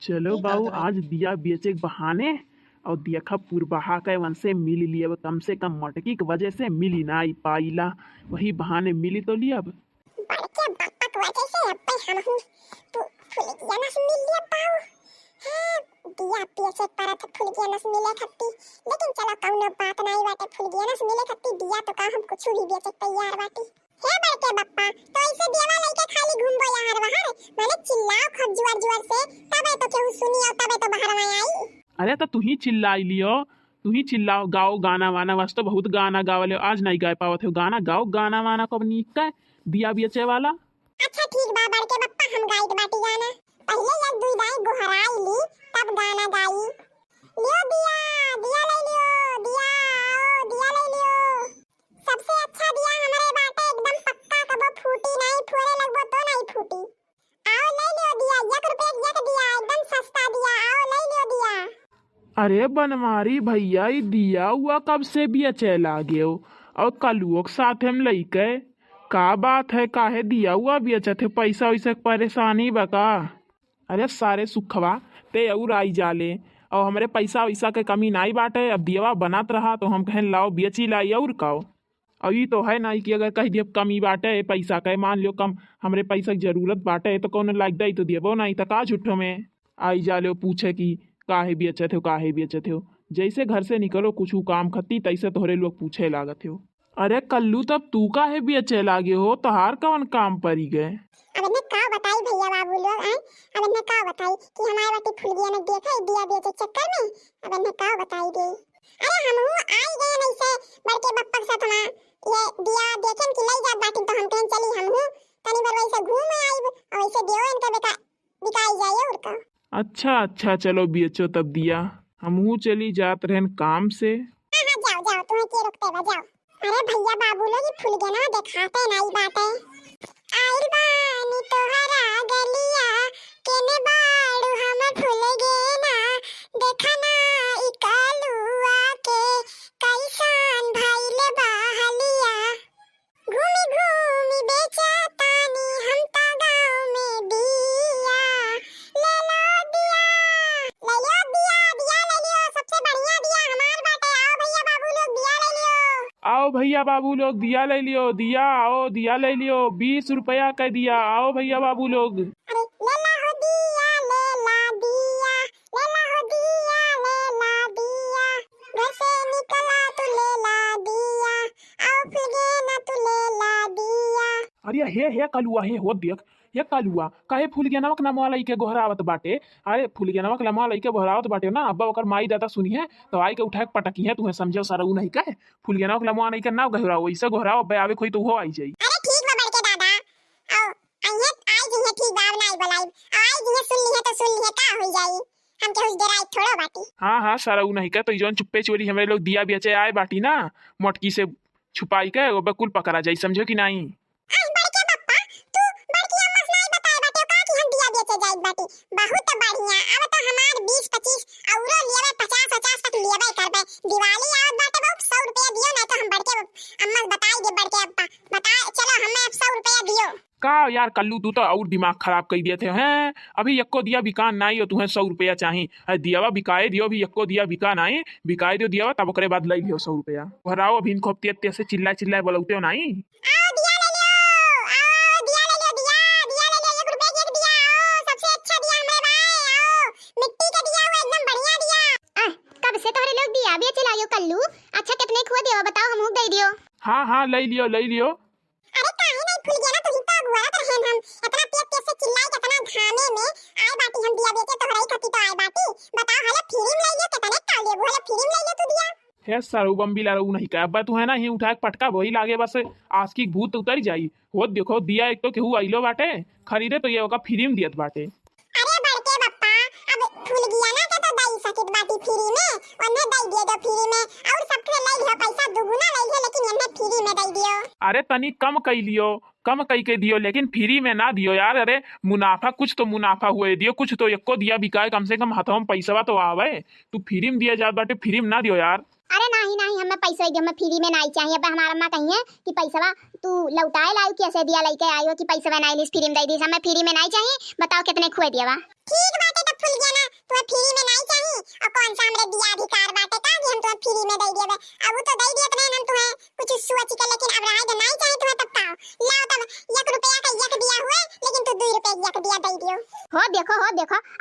चलो बाऊ आज दिया बेचे के बहाने और देखा पुरबहा के वन से मिल लिया कम से कम मटकी की वजह से मिली ना आई पाइला वही बहाने मिली तो लिया अब बड़के बापा की वजह से अब हम हूं तो फुल गया ना मिल लिया पाऊ हां दिया बेचे पर तो फुल गया ना मिले खत्ती लेकिन चलो कौनो बात नहीं बाटे फुल गया ना मिले खत्ती दिया तो का हम कुछ भी बेचे तैयार बाटी हे बड़के बापा तो ऐसे देवा लेके खाली घूमबो यार बाहर माने चिल्लाओ खूब जोर जोर से तबे तो केहू सुनी और तबे तो बाहर में आई। अरे तो तू ही चिल्लाई लियो तू ही चिल्लाओ गाओ गाना वाना वास्ते बहुत गाना गावले आज नहीं गा पावत हो गाना गाओ गाना वाना कब नीक का दिया बेचे वाला। अच्छा ठीक बा बड़के बापा हम गाइत बाटी गाना पहले या दुई दाई गोहराई ली तब गाना गाई लियो दिया दिया ले लियो दिया आओ दिया ले लियो सबसे अच्छा दिया हमारे बाटे एकदम पक्का कबो फूटी नहीं फोड़े लगबो तो नहीं फूटी आओ ले लियो दिया 1 रुपया एक दिया एकदम सस्ता दिया आओ ले लियो दिया। अरे बनमारी भैया ये दिया हुआ कब से बेचे लागे हो और कलुओं के साथ हम लइके का बात है काहे दिया हुआ बेचे थे पैसा वैसा परेशानी बका। अरे सारे सुखवा ते और आई जाले और हमारे पैसा वैसा के कमी नहीं बाटे अब दियावा बनात रहा तो हम कहें लाओ बेची लाई और काओ और ये तो है ना कि अगर कह दिए कमी बाटे पैसा के मान लो कम हमरे पैसा की जरूरत बाटे तो कौन लाग दई तो दिएबो नहीं तो का झूठो में आई जाले पूछे कि काहे बेचत हो काहे बेचत हो जैसे घर से निकलो कुछ काम खत्ती तैसे तोहरे लोग पूछे लागत हो। अरे कल्लू तब तू काहे बेचे लागे हो तोहार कवन काम पड़ी गए। अब मैं का बताई भैया बाबू लोग हैं अब मैं का बताई कि हमारे बाटी फुल गया ने देखा दिया बेचे चक्कर में अब मैं का बताई दे। अरे हम आई गए नहीं से बड़के बप्पा के साथ ये दिया देखें कि ले जा बाटी तो हम कहीं चली हम तनी बार वैसे घूम आई और वैसे देओ इनका बिकाई जाए और का। अच्छा अच्छा चलो बेचो तब दिया हमहू चली जात रहन काम से। हां जाओ जाओ तुम्हें के रुकते बा जाओ। अरे भैया बाबू लोग ये फुल गया ना दिखाते नहीं बाटे आइल बानी तोहरा गलिया केने बाड़ू हम फुल गए ना देखा ना ई कालुआ के कैसान भइले बहलिया घूमी घूमी बेचा तानी हम ता गांव में दिया ले लो दिया ले लियो सबसे बढ़िया दिया हमार बाटे आओ भैया बाबू लोग दिया ले लियो आओ भैया बाबू लोग दिया ले लियो दिया आओ दिया ले लियो 20 रुपया का दिया आओ भैया बाबू लोग। अरे ले ला हो दिया ले ला दिया ले ला हो दिया ले ला दिया घर से निकला तू ले ला दिया आओ फिर गए ना तू ले ला दिया। अरे हे कलुआ हे हो देख ये कलुआ काहे फूल गया नमक नमवा लई के गोहरावत बाटे। अरे फूल गया नमक नमवा लई के गोहरावत बाटे ना अब्बा ओकर माई दादा सुनी है तो आई के उठा के पटकी है तुम्हें समझो सारा उ नहीं कहे फूल गया नमक नमवा नहीं के ना गोहराओ ऐसे गोहराओ बे आवे कोई तो हो आई जाई। अरे ठीक बा बड़के दादा आओ आई जी है ठीक बाब नहीं बोलाई आई जी है सुन ली है तो सुन ली है का हो जाई हम के उस देर आई थोड़ा बाटी। हाँ सारा उ नहीं कहे तो जोन चुप्पे चोरी हमारे लोग दिया बेचे आए बाटी ना मोटकी से छुपाई के वो बकुल पकड़ा जाई समझो कि नहीं। बाटी बहुत बढ़िया अब तो हमार 20-25 औरो लेवे 50-50 तक लेवे करबे दिवाली आवत बाटे बहुत 100 रुपया दियो ना तो हम बड़के अम्मा बताई दे बड़के अब्बा बता चलो हमें अब 100 रुपया दियो। का यार कल्लू तू तो और दिमाग खराब कर दिए थे हैं अभी यक्को दिया बिकान नहीं हो तुम्हें 100 रुपया चाहिए दियावा बिकाए दियो अभी यक्को दिया बिका नहीं बिकाए दियो दियावा तब ओकरे बाद ले लियो 100 रुपया भराओ अभी इनको तेज से चिल्लाए बोलते हो नहीं। कल्लू अच्छा कितने खुआ दियो बताओ हमहू दे दियो। हाँ ले लियो अरे काहे नहीं फूल गया ना तो हिता हुआ तो हम इतना तेज से चिल्लाई कितना घामे में आए बाटी हम दिया बेचे तो हराई खती तो आए बाटी बताओ हले फिल्म ले लियो कितने का ले वो हले फिल्म ले लियो तू दिया हे सारू बम्बी ला नहीं कह अब्बा तू है ना ही उठा के पटका वही लागे बस आज की भूत उतर जाई हो देखो दिया एक तो केहू आइलो बाटे खरीदे तो ये होगा फिल्म दियत बाटे। अरे बड़के बप्पा अब फूल गया ना तो दई सकित बाटी फ्री में ओने दई दियो तो फ्री में और सबके ले लियो पैसा दुगुना ले लियो लेकिन इन्हें फ्री में दई दियो। अरे तनी कम कई लियो कम कई के दियो लेकिन फ्री में ना दियो यार। अरे मुनाफा कुछ तो मुनाफा हुए दियो कुछ तो एको दिया बिकाए कम से कम हाथों में पैसा तो आवे तू फ्री में दिया जात बाटे फ्री में ना दियो यार। अरे नहीं हमें पैसा ही हमें फ्री में नहीं चाहिए अब हमारा अम्मा कहिए कि पैसा तू लौटाए लाई कैसे दिया लेके आई हो कि पैसा नहीं ली फ्री में दे दी हमें फ्री में नहीं चाहिए बताओ कितने खुए दिया। ठीक बात है तो फुल गया ना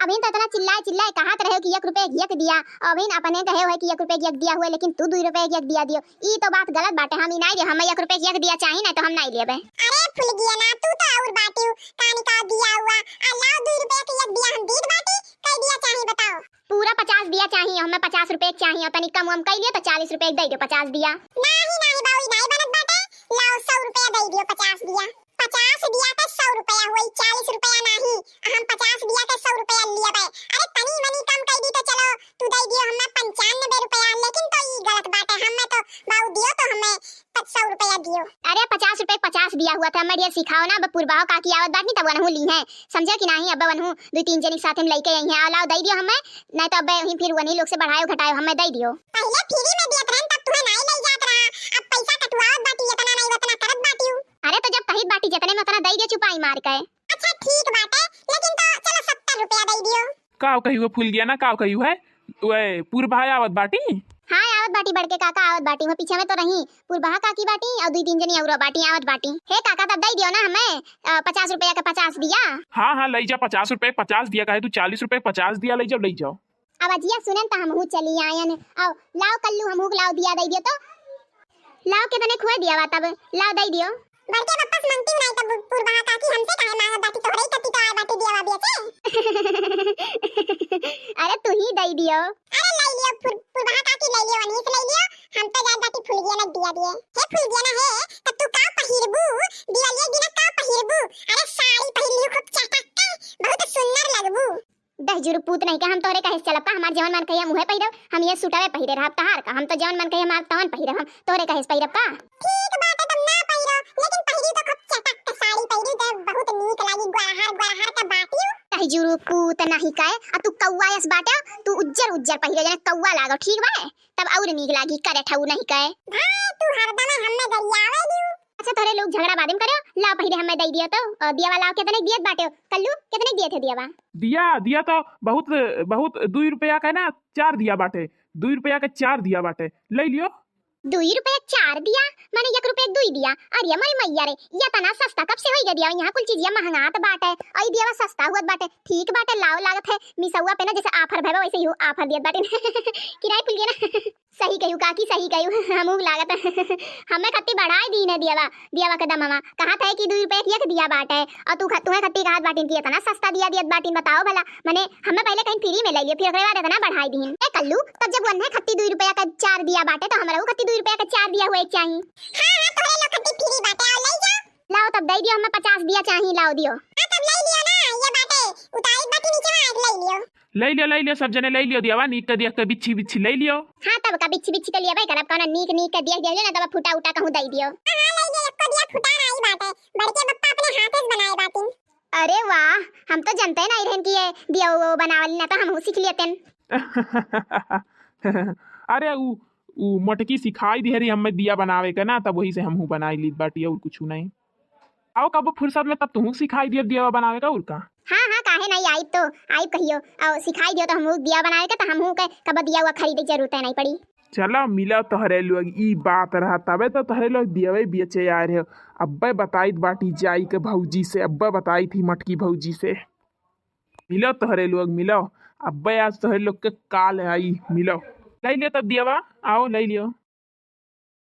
अभी तो इतना चिल्लाए कहत रहे कि 1 रुपए एक दिया, अभी अपने कहे हो कि 1 रुपए एक दिया हुए, लेकिन तू 2 रुपए एक दिया दियो। ई तो बात गलत बाटे, हम नहीं दे, हम 1 रुपए एक दिया चाहिए ना तो हम नहीं लेबे। अरे फुल गया ना तू तो और बाटी कानी का दिया हुआ, अल्लाह 2 रुपए के एक दिया हम दीद बाटी कई दिया चाहिए बताओ। पूरा 50 दिया चाहिए, हमें 50 रुपए चाहिए, तनी कम हम कई लिए तो 40 रुपए दे दो 50 दिया। नहीं बाऊ नहीं बनत बाटे, लाओ 100 रुपया दे दियो 50 दिया। 50 दिया के 100 रुपया हुई, 40 रुपया नहीं, हम 50 दिया के 100 रुपया लिया बे। अरे तनी मनी कम कई दी तो चलो तू दे दियो हमें 95 रुपया, लेकिन तो ये गलत बात है, हमें तो बाऊ दियो तो हमें 100 रुपया दियो। अरे 50 रुपए 50 दिया हुआ था, मैं सिखाओ ना पूर्वाओ का की आवत बात नहीं तब वनहु ली है, समझे कि नहीं। अब वनहु 2-3 जनी साथ में लेके आई है, अलाउ दे दियो हमें, नहीं तो अब वहीं फिर वनी लोग से बढ़ायो घटायो हमें दे दियो। पहले फ्री में दियत रहन तब तुम्हें नहीं ले जात रहा, अब पैसा कटवावत बाटी इतना नहीं उतना करत बाटी। अरे तो जब कहीं बाटी जितने में उतना दे दियो चुपाई मार के। अच्छा ठीक बात है, लेकिन तो चलो 70 रुपया दे दियो। का कहियो फूल गया ना, का कहियो है वे पूर्व आवत बाटी। हाँ आवत बाटी बढ़ के काका आवत बाटी, मैं पीछे में तो रही पूर्वा काकी बाटी और 2-3 जनी और बाटी आवत बाटी। हे काका तब दे दियो ना हमें 50 रुपया का 50 दिया। हाँ ले जा 50 रुपए 50 दिया, कहे तू 40 रुपए 50 दिया, ले जाओ। अब अजिया सुनन त हमहू चली आयन, आओ लाओ कल्लू हमहू लाओ दिया दे दियो तो लाओ कितने खोए दिया बा तब लाओ दे दियो। बड़के वापस मांगती नहीं तब पूर्वा काकी हमसे काहे मांगत बाटी, तोहरे कति तो आय बाटी दिया बा अरे तू ही दे दियो। अरे ले लियो पूर्वा काकी ले लियो, अनीस ले लियो, हम तो जान बाटी फुल गया ना दिया दिए। हे फुल गया ना है तब तू का पहिरबू दिवाली दिन का पहिरबू। अरे साड़ी पहिर लियो खूब चटक बहुत सुंदर लगबू। दहजुर पूत नहीं का हम तोरे कहे चलब का, हमार जवन मन कहिया मुहे पहिरब, हम ये सूटावे पहिरे रहब तहार का, हम तो जवन मन कहिया मार तवन पहिरब, हम तोरे कहे पहिरब का। ठीक बात है तुम ना पहिरो, लेकिन पहिरी तो खूब चटक के साड़ी पहिरी तो बहुत नीक लागी, गुआहार का बाटियो। दहजुर पूत नहीं काए आ तू कौवायस बाटे, तू उज्जर पहिरे जने कौवा लागो ठीक बा, तब और नीक लागी करे ठऊ नहीं काए। भाई तू हरदम हमें गरियावे दियो। अच्छा तोरे लोग झगड़ा बादिम करो, ला पहिरे हमें दे दिया तो दिया वाला कितने दियत बाटे कल्लू, कितने दिए थे दियावा। दिया तो बहुत 2 रुपया का ना 4 दिया बाटे, 2 रुपया का 4 दिया बाटे, ले लियो। 2 रुपए 4 दिया माने 1 रुपए 2 दिया। अरे मरी मैया रे या तना सस्ता कब से होई गया, यहाँ कुल चीज महंगा त बाटे, आई दिया सस्ता हुआ बाटे ठीक बाटे, लाओ लागत है मिसौआ पे ना जैसे ऑफर भैबा वैसे ही ऑफर दियत बाटे किराए खुल गया ना सही कहू काकी सही कहू हमू लागत हमें खत्ती बढ़ाई दी ने दियावा के दमवा कहत है कि 2 रुपए एक दिया बाटे और तू तुम्हें खत्ती कहत बाटी दिया तना सस्ता दियत बाटी। बताओ भला मने हमें पहले कहीं फ्री में ले लियो फिर ओकरे बाद इतना बढ़ाई दीन। ए कल्लू तब जब वन्ने खत्ती 2 रुपया का 4 दिया बाटे तो हमरा खत्ती 2 रुपया का 4 दिया हुए चाहिए। हां तोरे लो खत्ती फ्री बाटे और ले जा लाओ तब दे दियो, हमें 50 दिया चाहिए लाओ दियो। हां तब ले लियो ना ये बाटे उतारी बाटी नीचे में ले लियो सब जने ले लियो दियावा, नीक के दिया के बिच्छी ले लियो। हां तब का बिच्छी के लिए भाई करब कौन नीक के दिया ना तब फुटा उटा कहूं दे दियो। हां ले लियो एको दिया फुटा नहीं बाटे, बड़के पप्पा अपने हाथ से बनाए बाटी। अरे वाह हम तो जानते नहीं रहन कि ये दिया वो बनावली ना तो हम सीख लेतेन अरे उ मटकी सिखाई दी हरी हमें दिया बनावे के ना, तब वही से हमहू बनाई ली बाटी और कुछ नहीं। आओ कब फुर्सत में तब तुमहू सिखाई दियो दिया बनावे का और का। हां काहे नहीं आई तो आई कहियो और सिखाई दियो तो हमहू दिया बनावे के तो हमहू के कब दिया हुआ खरीदे जरूरत नहीं पड़ी। चलो मिला तोहरे लोग ई बात रहा तबे तो तोहरे लोग दियावे बेचे आ रहे हो। अब्बे बताई बाटी जाई के भौजी से, अब्बे बताई थी मटकी भौजी से। मिलो तोहरे लोग मिलो, अब्बे आज तोहरे लोग के काल है आई मिलो। ले लियो तब दियावा, आओ ले लियो।